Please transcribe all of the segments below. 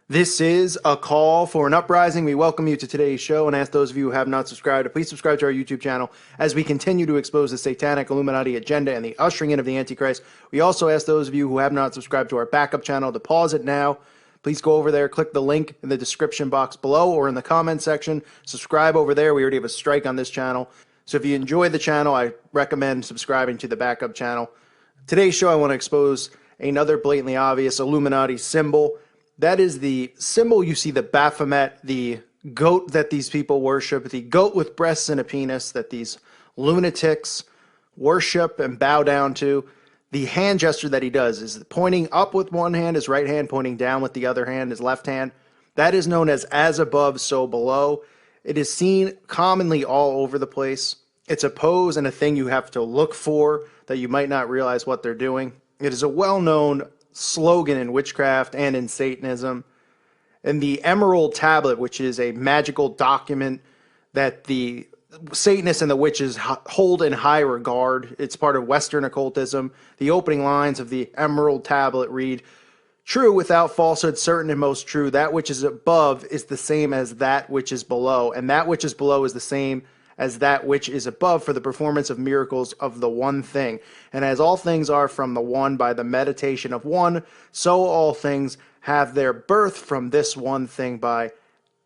This is a call for an uprising. We welcome you to today's show and ask those of you who have not subscribed to please subscribe to our YouTube channel as we continue to expose the satanic Illuminati agenda and the ushering in of the Antichrist. We also ask those of you who have not subscribed to our backup channel to pause it now. Please go over there, click the link in the description box below or in the comment section. Subscribe over there. We already have a strike on this channel. So if you enjoy the channel, I recommend subscribing to the backup channel. Today's show, I want to expose another blatantly obvious Illuminati symbol. That is the symbol you see, the Baphomet, the goat that these people worship, the goat with breasts and a penis that these lunatics worship and bow down to. The hand gesture that he does is pointing up with one hand, his right hand, pointing down with the other hand, his left hand. That is known as above, so below. It is seen commonly all over the place. It's a pose and a thing you have to look for that you might not realize what they're doing. It is a well-known slogan in witchcraft and in Satanism. And the Emerald Tablet, which is a magical document that the Satanists and the witches hold in high regard. It's part of Western occultism. The opening lines of the Emerald Tablet read, "True without falsehood, certain and most true. That which is above is the same as that which is below, and that which is below is the same as that which is above for the performance of miracles of the one thing. And as all things are from the one by the meditation of one, so all things have their birth from this one thing by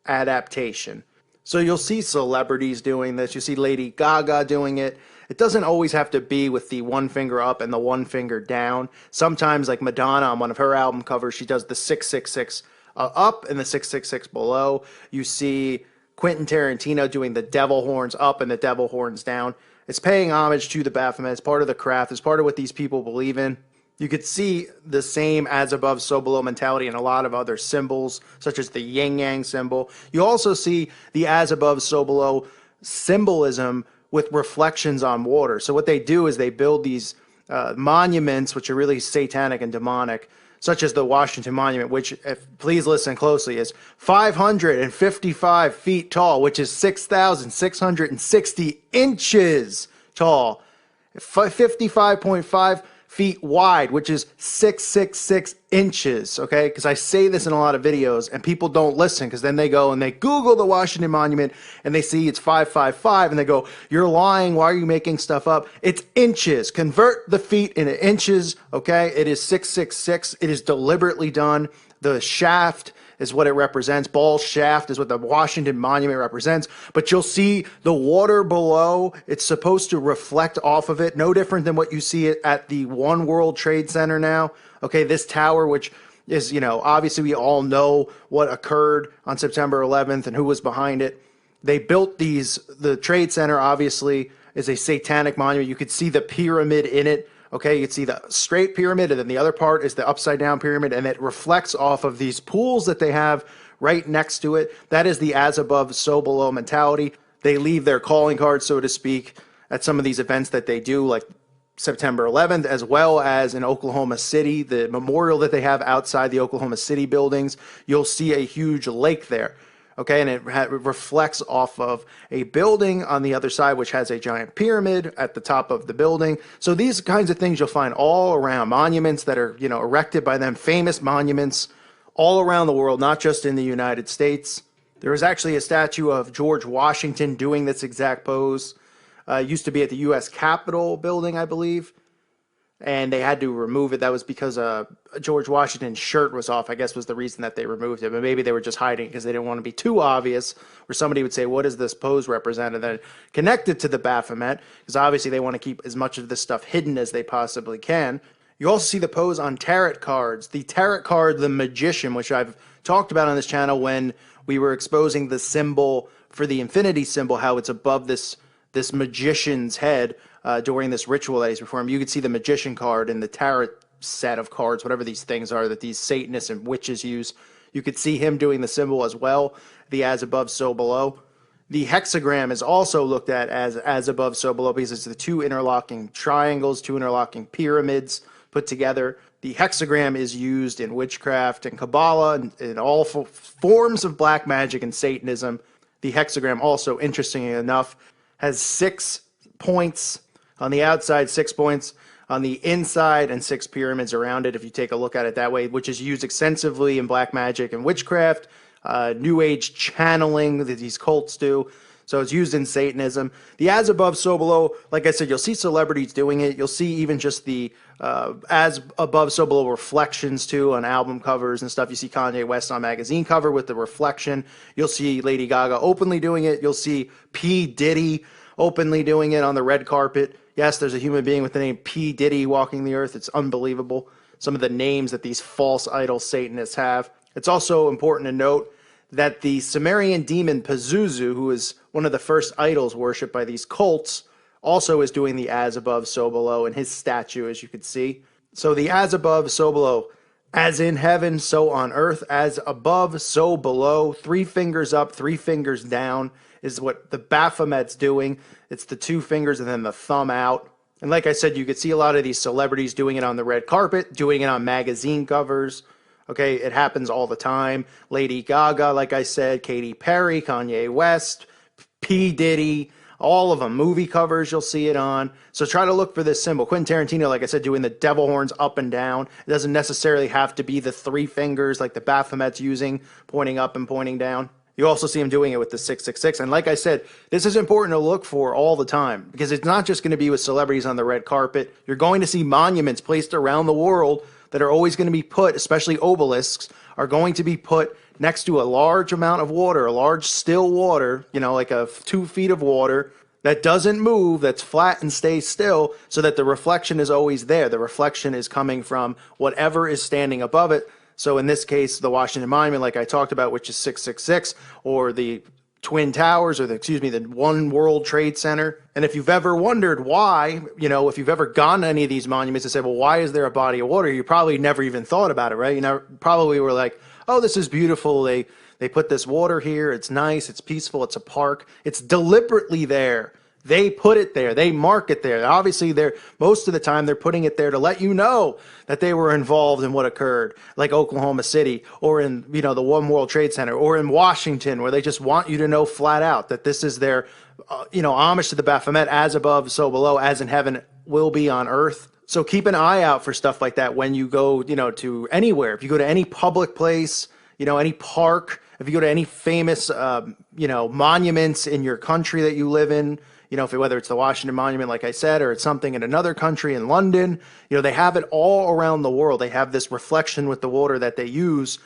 adaptation." So you'll see celebrities doing this. You see Lady Gaga doing it. It doesn't always have to be with the one finger up and the one finger down. Sometimes, like Madonna on one of her album covers, she does the 666 up and the 666 below. You see Quentin Tarantino doing the devil horns up and the devil horns down. It's paying homage to the Baphomet. It's part of the craft. It's part of what these people believe in. You could see the same as above, so below mentality in a lot of other symbols, such as the yin yang symbol. You also see the as above, so below symbolism with reflections on water. So what they do is they build these monuments, which are really satanic and demonic, such as the Washington Monument, which, please listen closely, is 555 feet tall, which is 6,660 inches tall, 55.5 feet wide, which is 666 inches, okay? Because I say this in a lot of videos, and people don't listen, because then they go and they Google the Washington Monument, and they see it's 555, and they go, "You're lying, why are you making stuff up?" It's inches. Convert the feet into inches, okay? It is 666. It is deliberately done. The shaft is what it represents. Ball shaft is what the Washington Monument represents. But you'll see the water below. It's supposed to reflect off of it. No different than what you see at the One World Trade Center now. Okay, this tower, which is, obviously we all know what occurred on September 11th and who was behind it. They built the Trade Center obviously is a satanic monument. You could see the pyramid in it. Okay, you can see the straight pyramid, and then the other part is the upside down pyramid, and it reflects off of these pools that they have right next to it. That is the as above, so below mentality. They leave their calling cards, so to speak, at some of these events that they do, like September 11th, as well as in Oklahoma City, the memorial that they have outside the Oklahoma City buildings. You'll see a huge lake there. Okay, and it reflects off of a building on the other side, which has a giant pyramid at the top of the building. So these kinds of things you'll find all around. Monuments that are, erected by them, famous monuments all around the world, not just in the United States. There is actually a statue of George Washington doing this exact pose. It used to be at the U.S. Capitol building, I believe. And they had to remove it. That was because George Washington's shirt was off, I guess was the reason that they removed it. But maybe they were just hiding because they didn't want to be too obvious, where somebody would say, what does this pose represent? And then connect it to the Baphomet, because obviously they want to keep as much of this stuff hidden as they possibly can. You also see the pose on tarot cards. The tarot card, the Magician, which I've talked about on this channel when we were exposing the symbol for the infinity symbol, how it's above this magician's head. During this ritual that he's performing, you could see the Magician card in the tarot set of cards, whatever these things are that these Satanists and witches use. You could see him doing the symbol as well, the as above, so below. The hexagram is also looked at as above, so below, because it's the two interlocking triangles, two interlocking pyramids put together. The hexagram is used in witchcraft and Kabbalah and in all forms of black magic and Satanism. The hexagram also, interestingly enough, has 6 points on the outside, 6 points on the inside and 6 pyramids around it, if you take a look at it that way, which is used extensively in black magic and witchcraft, New Age channeling that these cults do. So it's used in Satanism. The as above, so below, like I said, you'll see celebrities doing it. You'll see even just the as above, so below reflections too on album covers and stuff. You see Kanye West on magazine cover with the reflection. You'll see Lady Gaga openly doing it. You'll see P. Diddy openly doing it on the red carpet. Yes, there's a human being with the name P. Diddy walking the earth. It's unbelievable. Some of the names that these false idol Satanists have. It's also important to note that the Sumerian demon Pazuzu, who is one of the first idols worshipped by these cults, also is doing the as above, so below in his statue, as you can see. So the as above, so below, as in heaven, so on earth, as above, so below, 3 fingers up, 3 fingers down is what the Baphomet's doing. It's the 2 fingers and then the thumb out. And like I said, you could see a lot of these celebrities doing it on the red carpet, doing it on magazine covers. Okay, it happens all the time. Lady Gaga, like I said, Katy Perry, Kanye West, P. Diddy, all of them. Movie covers, you'll see it on. So try to look for this symbol. Quentin Tarantino, like I said, doing the devil horns up and down. It doesn't necessarily have to be the 3 fingers like the Baphomet's using, pointing up and pointing down. You also see him doing it with the 666. And like I said, this is important to look for all the time because it's not just going to be with celebrities on the red carpet. You're going to see monuments placed around the world that are always going to be put, especially obelisks, are going to be put next to a large amount of water, a large still water, you know, like 2 feet of water that doesn't move, that's flat and stays still, so that the reflection is always there. The reflection is coming from whatever is standing above it. So in this case, the Washington Monument, like I talked about, which is 666, or the Twin Towers, or the One World Trade Center. And if you've ever wondered why, you know, if you've ever gone to any of these monuments and said, well, why is there a body of water? You probably never even thought about it, right? You know, probably were like, oh, this is beautiful. They put this water here. It's nice. It's peaceful. It's a park. It's deliberately there. They put it there. They mark it there. Obviously, most of the time they're putting it there to let you know that they were involved in what occurred, like Oklahoma City, or in, you know, the One World Trade Center, or in Washington, where they just want you to know flat out that this is their, you know, homage to the Baphomet. As above, so below, as in heaven will be on earth. So keep an eye out for stuff like that when you go, you know, to anywhere. If you go to any public place, you know, any park, if you go to any famous, you know, monuments in your country that you live in, you know, whether it's the Washington Monument, like I said, or it's something in another country in London, you know, they have it all around the world. They have this reflection with the water that they use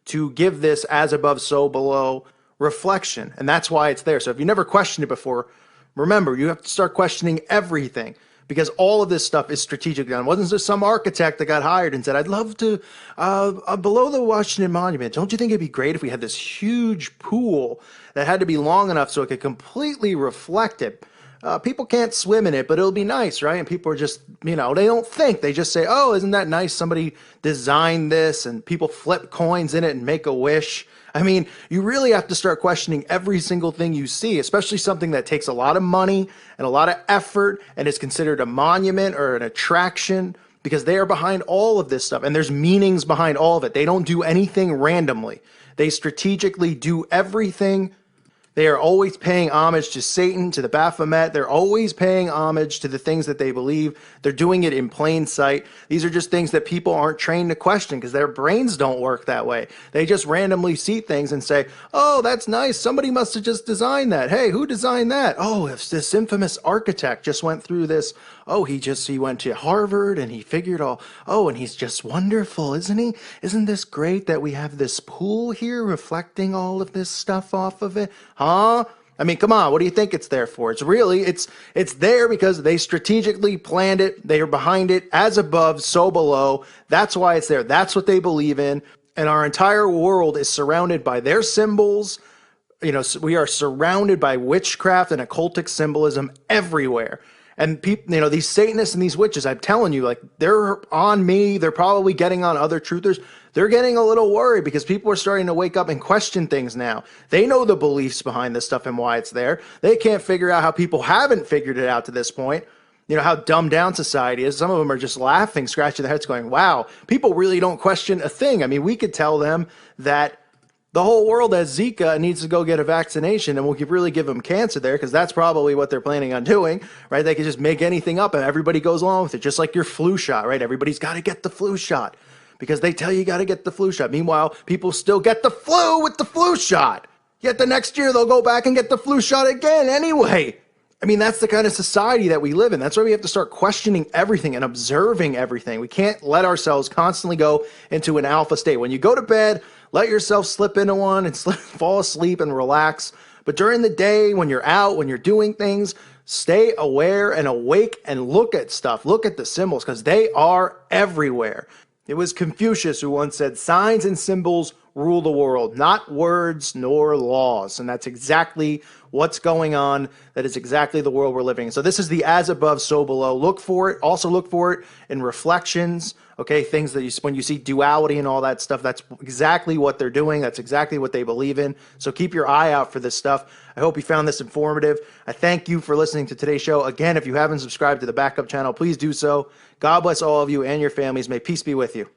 to give this as above, so below reflection. And that's why it's there. So if you never questioned it before, remember, you have to start questioning everything, because all of this stuff is strategically done. It wasn't just some architect that got hired and said, I'd love to, below the Washington Monument, don't you think it'd be great if we had this huge pool that had to be long enough so it could completely reflect it? People can't swim in it, but it'll be nice, right? And people are just, you know, they don't think. They just say, oh, isn't that nice? Somebody designed this, and people flip coins in it and make a wish. I mean, you really have to start questioning every single thing you see, especially something that takes a lot of money and a lot of effort and is considered a monument or an attraction, because they are behind all of this stuff, and there's meanings behind all of it. They don't do anything randomly. They strategically do everything. They are always paying homage to Satan, to the Baphomet. They're always paying homage to the things that they believe. They're doing it in plain sight. These are just things that people aren't trained to question because their brains don't work that way. They just randomly see things and say, oh, that's nice. Somebody must have just designed that. Hey, who designed that? Oh, if this infamous architect just went through this. Oh, he went to Harvard and he figured and he's just wonderful, isn't he? Isn't this great that we have this pool here reflecting all of this stuff off of it? Huh? I mean, come on, what do you think it's there for? It's there because they strategically planned it. They are behind it, as above, so below. That's why it's there. That's what they believe in. And our entire world is surrounded by their symbols. You know, we are surrounded by witchcraft and occultic symbolism everywhere. And people, you know, these Satanists and these witches, I'm telling you, like, they're on me. They're probably getting on other truthers. They're getting a little worried because people are starting to wake up and question things now. They know the beliefs behind this stuff and why it's there. They can't figure out how people haven't figured it out to this point. You know, how dumbed down society is. Some of them are just laughing, scratching their heads going, wow, people really don't question a thing. I mean, we could tell them that the whole world has Zika and needs to go get a vaccination, and we'll really give them cancer there, because that's probably what they're planning on doing, right? They can just make anything up and everybody goes along with it, just like your flu shot, right? Everybody's got to get the flu shot because they tell you got to get the flu shot. Meanwhile, people still get the flu with the flu shot. Yet the next year they'll go back and get the flu shot again anyway. I mean, that's the kind of society that we live in. That's why we have to start questioning everything and observing everything. We can't let ourselves constantly go into an alpha state. When you go to bed, let yourself slip into one and fall asleep and relax. But during the day, when you're out, when you're doing things, stay aware and awake and look at stuff. Look at the symbols, because they are everywhere. It was Confucius who once said, "Signs and symbols rule the world, not words nor laws." And that's exactly what's going on. That is exactly the world we're living in. So this is the as above, so below. Look for it. Also look for it in reflections. Okay, things that when you see duality and all that stuff, that's exactly what they're doing. That's exactly what they believe in. So keep your eye out for this stuff. I hope you found this informative. I thank you for listening to today's show. Again, if you haven't subscribed to the Backup channel, please do so. God bless all of you and your families. May peace be with you.